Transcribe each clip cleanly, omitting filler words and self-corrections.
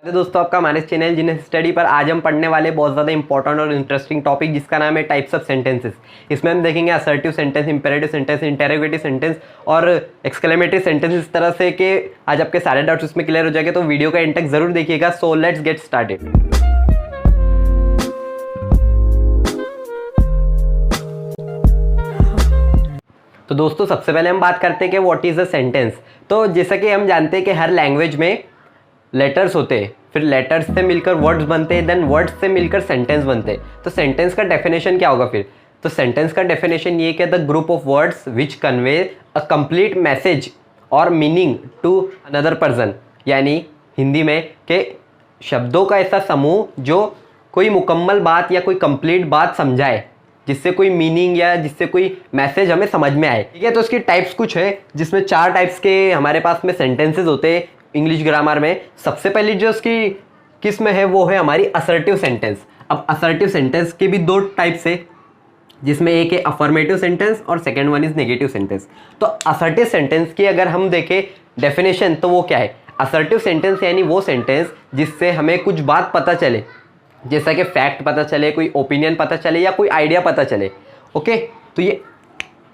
अरे दोस्तों, आपका हमारे चैनल जीनियस स्टडी पर आज हम पढ़ने वाले बहुत ज़्यादा इंपॉर्टेंट और इंटरेस्टिंग टॉपिक जिसका नाम है टाइप्स ऑफ सेंटेंसेस। इसमें हम देखेंगे assertive sentence, imperative sentence, interrogative sentence और एक्सक्लेमेटरी सेंटेंस। इस तरह से कि आज आपके सारे डाउट्स इसमें क्लियर हो जाएंगे, तो वीडियो का एंड तक जरूर देखिएगा। So let's get started. तो दोस्तों, सबसे पहले हम बात करते हैं कि व्हाट इज अ सेंटेंस। तो जैसा कि हम जानते हैं कि हर लैंग्वेज में लेटर्स होते हैं, फिर लेटर्स से मिलकर वर्ड्स बनते हैं, देन वर्ड्स से मिलकर सेंटेंस बनते हैं। तो सेंटेंस का डेफिनेशन क्या होगा फिर? तो सेंटेंस का डेफिनेशन ये कि the group of words which convey a complete message और मीनिंग टू अनदर पर्सन, यानी हिंदी में के शब्दों का ऐसा समूह जो कोई मुकम्मल बात या कोई कंप्लीट बात समझाए, जिससे कोई मीनिंग या जिससे कोई मैसेज हमें समझ में आए। ठीक है, तो इसकी टाइप्स कुछ है, जिसमें 4 टाइप्स के हमारे पास में सेंटेंसेस होते हैं इंग्लिश ग्रामर में। सबसे पहली जो उसकी किस्म है वो है हमारी असर्टिव सेंटेंस। अब असर्टिव सेंटेंस के भी 2 टाइप्स है, जिसमें एक है अफर्मेटिव सेंटेंस और second one is negative sentence. तो असर्टिव सेंटेंस की अगर हम देखें डेफिनेशन, तो वो क्या है? असर्टिव सेंटेंस यानी वो सेंटेंस जिससे हमें कुछ बात पता चले, जैसा कि फैक्ट पता चले, कोई ओपिनियन पता चले या कोई आइडिया पता चले। ओके, तो ये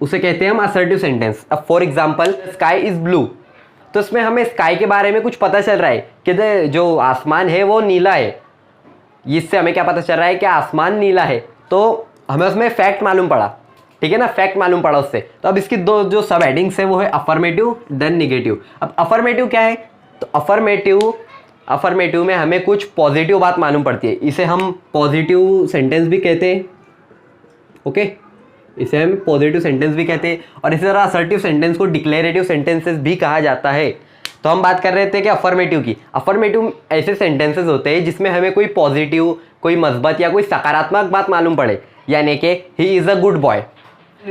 उसे कहते हैं हम असर्टिव सेंटेंस। अब for example, sky is blue, तो इसमें हमें स्काई के बारे में कुछ पता चल रहा है कि जो आसमान है वो नीला है। इससे हमें क्या पता चल रहा है कि आसमान नीला है, तो हमें उसमें फैक्ट मालूम पड़ा। ठीक है ना, फैक्ट मालूम पड़ा उससे। तो अब इसकी 2 जो सब हेडिंग्स है वो है अफर्मेटिव देन नेगेटिव। अब अफर्मेटिव क्या है? तो अफर्मेटिव में हमें कुछ पॉजिटिव बात मालूम पड़ती है, इसे हम पॉजिटिव सेंटेंस भी कहते हैं। ओके, इसे हम पॉजिटिव सेंटेंस भी कहते हैं। और इसी तरह असर्टिव सेंटेंस को डिक्लेरेटिव सेंटेंसेस भी कहा जाता है। तो हम बात कर रहे थे कि अफर्मेटिव की। अफर्मेटिव ऐसे सेंटेंसेस होते हैं जिसमें हमें कोई पॉजिटिव, कोई मस्बत या कोई सकारात्मक बात मालूम पड़े, यानी कि he is a good boy,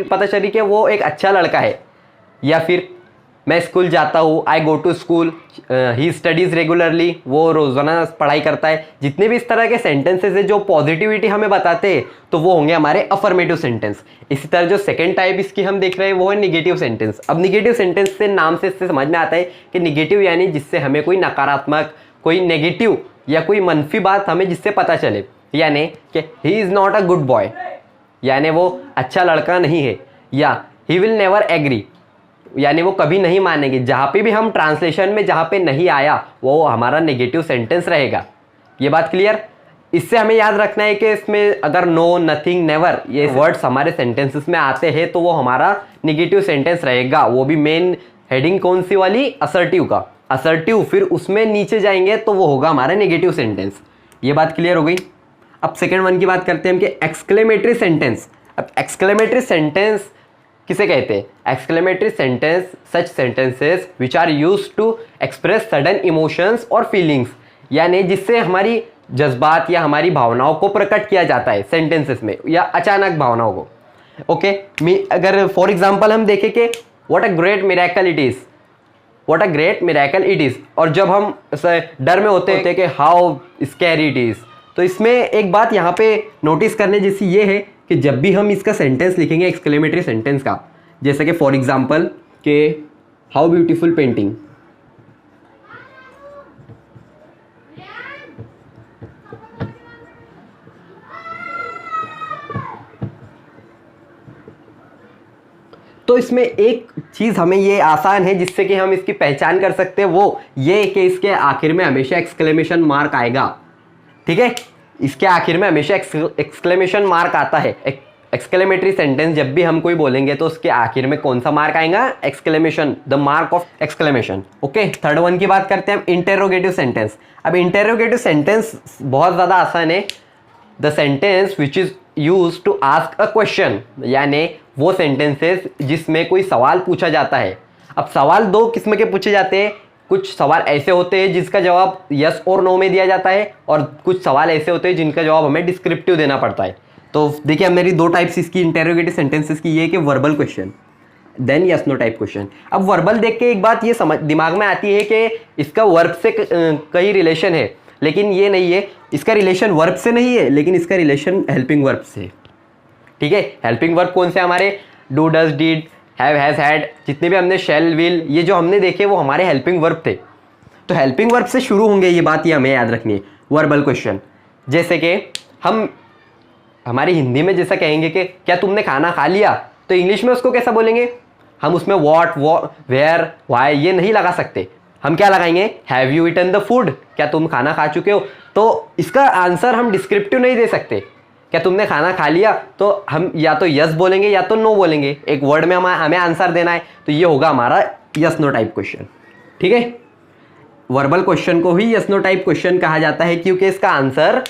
पता चली कि वो एक अच्छा लड़का है। या फिर मैं स्कूल जाता हूँ, I go to school, he studies regularly, वो रोज़ाना पढ़ाई करता है। जितने भी इस तरह के सेंटेंसेस है जो पॉजिटिविटी हमें बताते हैं, तो वो होंगे हमारे अफर्मेटिव सेंटेंस। इसी तरह जो सेकंड टाइप इसकी हम देख रहे हैं वो है निगेटिव सेंटेंस। अब निगेटिव सेंटेंस से नाम से इससे समझ में आता है कि निगेटिव यानी जिससे हमें कोई नकारात्मक, कोई नेगेटिव या कोई मनफी बात हमें जिससे पता चले, यानी कि he is not a good boy, यानी वो अच्छा लड़का नहीं है। या ही विल नेवर एग्री, यानी वो कभी नहीं मानेंगे। जहाँ पे भी हम ट्रांसलेशन में जहाँ पे नहीं आया वो हमारा नेगेटिव सेंटेंस रहेगा। ये बात क्लियर? इससे हमें याद रखना है कि इसमें अगर नो, नथिंग, नेवर ये वर्ड्स हमारे सेंटेंसेस में आते हैं तो वो हमारा नेगेटिव सेंटेंस रहेगा। वो भी मेन हेडिंग कौन सी वाली? असर्टिव का। असर्टिव, फिर उसमें नीचे जाएंगे तो वो होगा हमारा नेगेटिव सेंटेंस। ये बात क्लियर हो गई? अब सेकेंड वन की बात करते हैं हम कि एक्सक्लेमेटरी सेंटेंस। अब एक्सक्लेमेटरी सेंटेंस किसे कहते हैं? Exclamatory sentence such sentences which are used to express sudden emotions और फीलिंग्स, यानी जिससे हमारी जज्बात या हमारी भावनाओं को प्रकट किया जाता है सेंटेंसेस में, या अचानक भावनाओं को। ओके, अगर फॉर एग्जांपल हम देखें कि what a great miracle it is, what a great miracle it is, और जब हम डर में होते हैं कि हाउ स्कैरी इट इज़, तो इसमें एक बात यहाँ पे नोटिस करने जैसी ये है कि जब भी हम इसका सेंटेंस लिखेंगे एक्सक्लेमेटरी सेंटेंस का, जैसे कि फॉर एग्जांपल कि हाउ ब्यूटीफुल पेंटिंग, तो इसमें एक चीज़ हमें ये आसान है जिससे कि हम इसकी पहचान कर सकते हैं, वो ये कि इसके आखिर में हमेशा एक्सक्लेमेशन मार्क आएगा। ठीक है, इसके आखिर में हमेशा एक्सक्लेमेशन मार्क आता है। एक्सक्लेमेटरी सेंटेंस जब भी हम कोई बोलेंगे तो उसके आखिर में कौन सा मार्क आएगा? Exclamation, the mark of exclamation. Okay, third one की बात करते हैं हम, इंटेरोगेटिव सेंटेंस। अब इंटेरोगेटिव सेंटेंस बहुत ज़्यादा आसान है। The sentence which is use to ask a question, यानी वो सेंटेंसेस जिसमें कोई सवाल पूछा जाता है। अब सवाल 2 किस्म के पूछे जाते हैं। कुछ सवाल ऐसे होते हैं जिसका जवाब यस और नो में दिया जाता है, और कुछ सवाल ऐसे होते हैं जिनका जवाब हमें डिस्क्रिप्टिव देना पड़ता है। तो देखिए, मेरी 2 टाइप्स इसकी इंटेरोगेटिव सेंटेंसेस की, ये है कि verbal question then yes no type question. अब वर्बल देख के एक बात ये समझ दिमाग में आती है कि इसका वर्ब से कई रिलेशन है, लेकिन ये नहीं है। इसका रिलेशन वर्ब से नहीं है, लेकिन इसका रिलेशन हेल्पिंग वर्ब से है। ठीक है, हेल्पिंग वर्ब कौन से? हमारे do, does, did, have, has, had, जितने भी हमने शेल, विल, ये जो हमने देखे वो हमारे हेल्पिंग वर्ब थे। तो हेल्पिंग वर्ब से शुरू होंगे, ये बात ये हमें याद रखनी है। वर्बल क्वेश्चन जैसे कि हम हमारी हिंदी में जैसा कहेंगे कि क्या तुमने खाना खा लिया, तो इंग्लिश में उसको कैसा बोलेंगे? हम उसमें व्हाट, वेयर, वाई ये नहीं लगा सकते। हम क्या लगाएंगे? Have you eaten the food, क्या तुम खाना खा चुके हो। तो इसका आंसर हम डिस्क्रिप्टिव नहीं दे सकते। क्या तुमने खाना खा लिया, तो हम या तो यस बोलेंगे या तो नो बोलेंगे। एक वर्ड में हमें आंसर देना है, तो ये होगा हमारा यस नो टाइप क्वेश्चन। ठीक है, वर्बल क्वेश्चन को ही यस नो टाइप क्वेश्चन कहा जाता है क्योंकि इसका आंसर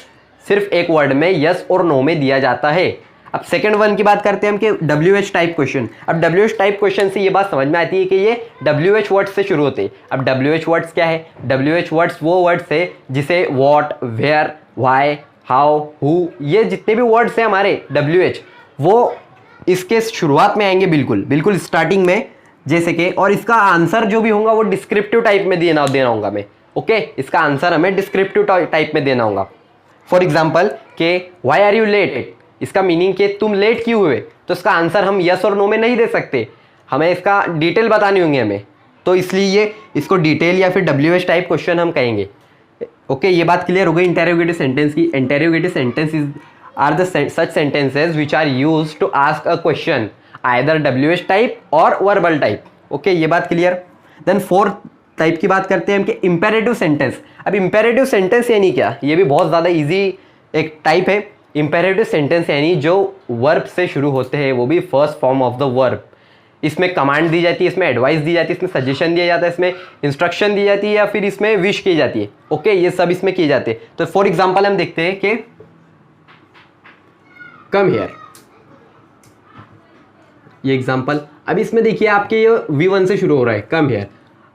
सिर्फ एक वर्ड में यस और नो में दिया जाता है। अब सेकंड वन की बात करते हैं हम कि WH टाइप क्वेश्चन। अब WH टाइप क्वेश्चन से ये बात समझ में आती है कि ये WH वर्ड्स से शुरू होते हैं। अब WH वर्ड्स क्या है? WH वर्ड्स वो वर्ड्स है जिसे what, where, why, how, who ये जितने भी वर्ड्स हैं हमारे WH वो इसके शुरुआत में आएंगे, बिल्कुल स्टार्टिंग में, जैसे कि, और इसका आंसर जो भी होगा वो डिस्क्रिप्टिव टाइप में देना होगा हमें। ओके, इसका आंसर हमें डिस्क्रिप्टिव टाइप में देना होगा। फॉर एग्जाम्पल के वाई आर यू लेट, इसका मीनिंग कि तुम लेट क्यों हुए, तो इसका आंसर हम यस और नो में नहीं दे सकते, हमें इसका डिटेल बतानी होंगी हमें, तो इसलिए इसको डिटेल या फिर WH टाइप क्वेश्चन हम कहेंगे। ओके, ये बात क्लियर हो गई इंटेरोगेटिव सेंटेंस की। Interrogative sentences are the such sentences which are used to ask a question either WH type और वर्बल टाइप। ओके, ये बात क्लियर। देन फोर्थ टाइप की बात करते हैं हम कि इंपेरेटिव सेंटेंस। अब इंपेरेटिव सेंटेंस यानी क्या? ये भी बहुत ज़्यादा इजी एक टाइप है। इंपेरेटिव सेंटेंस यानी जो वर्ब से शुरू होते हैं, वो भी first form of the verb. इसमें कमांड दी जाती है, इसमें एडवाइस दी जाती है, इसमें सजेशन दिया जाता है, इसमें इंस्ट्रक्शन दी जाती है या फिर इसमें विश की जाती है। ओके, ये सब इसमें किए जाते हैं। तो फॉर एग्जाम्पल हम देखते हैं कि कम हियर, ये एग्जाम्पल। अब इसमें देखिए आपके ये V1 से शुरू हो रहा है, कम हियर।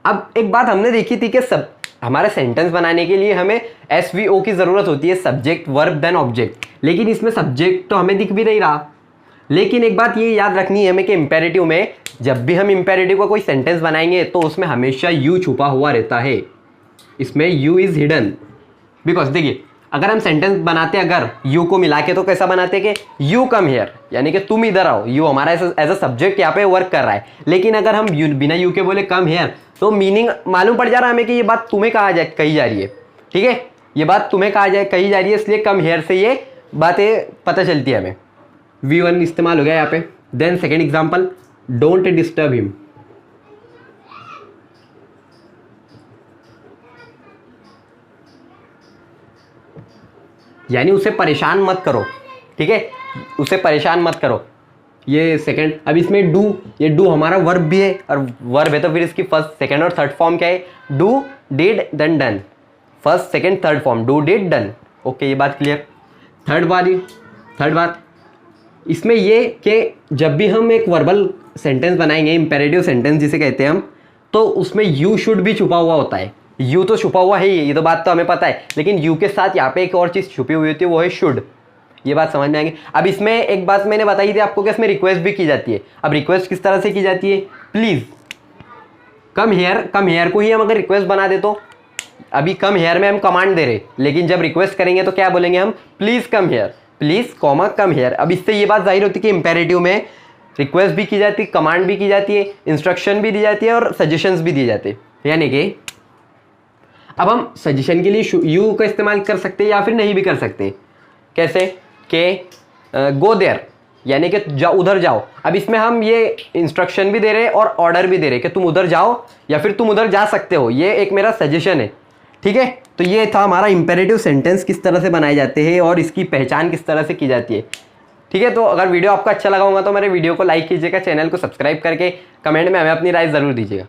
अब एक बात हमने देखी थी कि सब हमारे सेंटेंस बनाने के लिए हमें SVO की ज़रूरत होती है, सब्जेक्ट, वर्ब, देन ऑब्जेक्ट। लेकिन इसमें सब्जेक्ट तो हमें दिख भी नहीं रहा। लेकिन एक बात ये याद रखनी है हमें कि इंपेरेटिव में जब भी हम इंपेरेटिव का कोई सेंटेंस बनाएंगे तो उसमें हमेशा यू छुपा हुआ रहता है। इसमें यू इज़ हिडन, बिकॉज देखिए अगर हम सेंटेंस बनाते अगर यू को मिला के तो कैसा बनाते कि यू कम हियर, यानी कि तुम इधर आओ। यू हमारा एज अ सब्जेक्ट यहाँ पे वर्क कर रहा है। लेकिन अगर हम बिना यू के बोले कम हियर तो मीनिंग मालूम पड़ जा रहा है हमें कि ये बात तुम्हें कही जा रही है। ठीक है, ये बात तुम्हें कही जा रही है, इसलिए कम हियर से ये बातें पता चलती है हमें। V1 इस्तेमाल हो गया यहाँ पे। Then second example, don't disturb him. यानी उसे परेशान मत करो। ठीक है, उसे परेशान मत करो, ये सेकंड। अब इसमें डू, ये डू हमारा वर्ब भी है, और वर्ब है तो फिर इसकी फर्स्ट, सेकंड और थर्ड फॉर्म क्या है? Do, did, then done. First, second, third form, do, did, done. Okay, ये बात क्लियर। थर्ड बात इसमें ये कि जब भी हम एक वर्बल सेंटेंस बनाएंगे, इंपेरेटिव सेंटेंस जिसे कहते हैं हम, तो उसमें यू शुड भी छुपा हुआ होता है। यू तो छुपा हुआ है ही, ये तो बात तो हमें पता है, लेकिन यू के साथ यहाँ पे एक और चीज़ छुपी हुई होती है, वो है शुड। ये बात समझ में आएंगे। अब इसमें एक बात मैंने बताई थी आपको कि इसमें रिक्वेस्ट भी की जाती है। अब रिक्वेस्ट किस तरह से की जाती है? प्लीज़ कम हेयर को ही हम अगर रिक्वेस्ट बना दे तो अभी कम हेयर में हम कमांड दे रहे, लेकिन जब रिक्वेस्ट करेंगे तो क्या बोलेंगे हम? Please come here, please comma come here. अब इससे ये बात जाहिर होती है कि इंपेरेटिव में रिक्वेस्ट भी की जाती है, कमांड भी की जाती है, इंस्ट्रक्शन भी दी जाती है और सजेशंस भी दिए जाते हैं। यानी कि अब हम सजेशन के लिए यू का इस्तेमाल कर सकते हैं या फिर नहीं भी कर सकते। कैसे? कि गो देयर, यानी कि उधर जाओ। अब इसमें हम ये इंस्ट्रक्शन भी दे रहे हैं और ऑर्डर भी दे रहे हैं कि तुम उधर जाओ या फिर तुम उधर जा सकते हो। ये एक मेरा सजेशन है। ठीक है, तो ये था हमारा इंपेरेटिव सेंटेंस किस तरह से बनाए जाते हैं और इसकी पहचान किस तरह से की जाती है। ठीक है, तो अगर वीडियो आपको अच्छा लगा होगा तो मेरे वीडियो को लाइक कीजिएगा, चैनल को सब्सक्राइब करके कमेंट में हमें अपनी राय ज़रूर दीजिएगा।